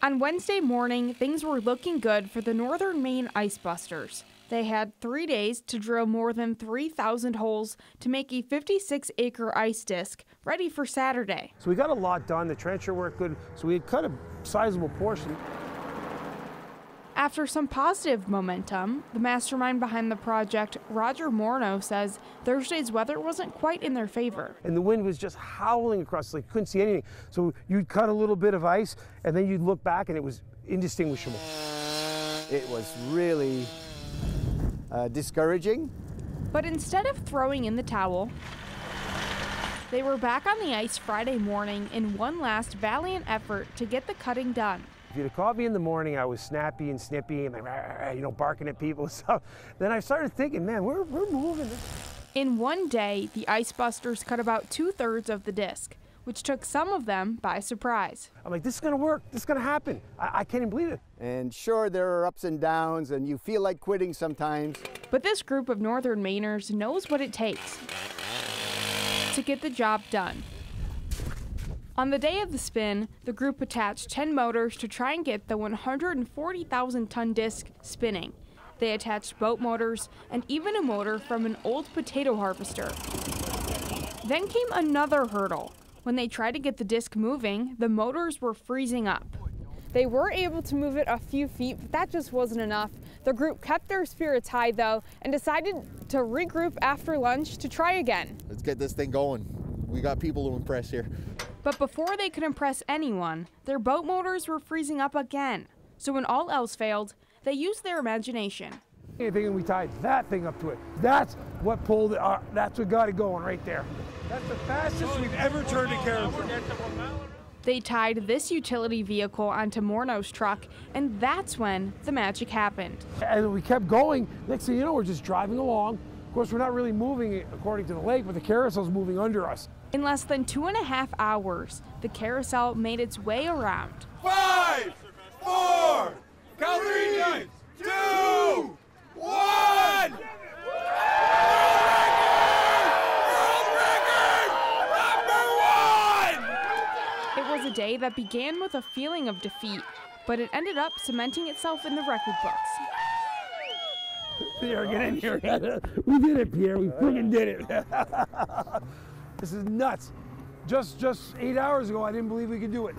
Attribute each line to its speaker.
Speaker 1: On Wednesday morning, things were looking good for the Northern Maine Ice Busters. They had 3 days to drill more than 3,000 holes to make a 56-acre ice disc ready for Saturday.
Speaker 2: So we got a lot done. The trencher worked good, so we had cut a sizable portion.
Speaker 1: After some positive momentum, the mastermind behind the project, Roger Morneau, says Thursday's weather wasn't quite in their favor.
Speaker 2: And the wind was just howling across, like couldn't see anything. So you'd cut a little bit of ice, and then you'd look back, and it was indistinguishable.
Speaker 3: It was really discouraging.
Speaker 1: But instead of throwing in the towel, they were back on the ice Friday morning in one last valiant effort to get the cutting done.
Speaker 2: If you'd have caught me in the morning, I was snappy and snippy and like, barking at people and stuff. Then I started thinking, man, we're moving.
Speaker 1: In one day, the Ice Busters cut about 2/3 of the disc, which took some of them by surprise.
Speaker 2: I'm like, this is gonna work, this is gonna happen. I can't even believe it.
Speaker 3: And sure, there are ups and downs, and you feel like quitting sometimes.
Speaker 1: But this group of Northern Mainers knows what it takes to get the job done. On the day of the spin, the group attached 10 motors to try and get the 140,000-ton disc spinning. They attached boat motors and even a motor from an old potato harvester. Then came another hurdle. When they tried to get the disc moving, the motors were freezing up. They were able to move it a few feet, but that just wasn't enough. The group kept their spirits high, though, and decided to regroup after lunch to try again.
Speaker 4: Let's get this thing going. We got people to impress here.
Speaker 1: But before they could impress anyone, their boat motors were freezing up again. So when all else failed, they used their imagination.
Speaker 2: Anything, we tied that thing up to it. That's what pulled it, that's what got it going right there. That's the fastest we've ever turned a carousel.
Speaker 1: They tied this utility vehicle onto Morneau's truck, and that's when the magic happened.
Speaker 2: And we kept going. Next thing you know, we're just driving along. Of course, we're not really moving according to the lake, but the carousel's moving under us.
Speaker 1: In less than 2.5 hours, the carousel made its way around.
Speaker 5: 5, 4, count 3, 2, 1!
Speaker 1: It was a day that began with a feeling of defeat, but it ended up cementing itself in the record books.
Speaker 2: Pierre, get in here. We did it, Pierre. We freaking did it. This is nuts. Just 8 hours ago, I didn't believe we could do it.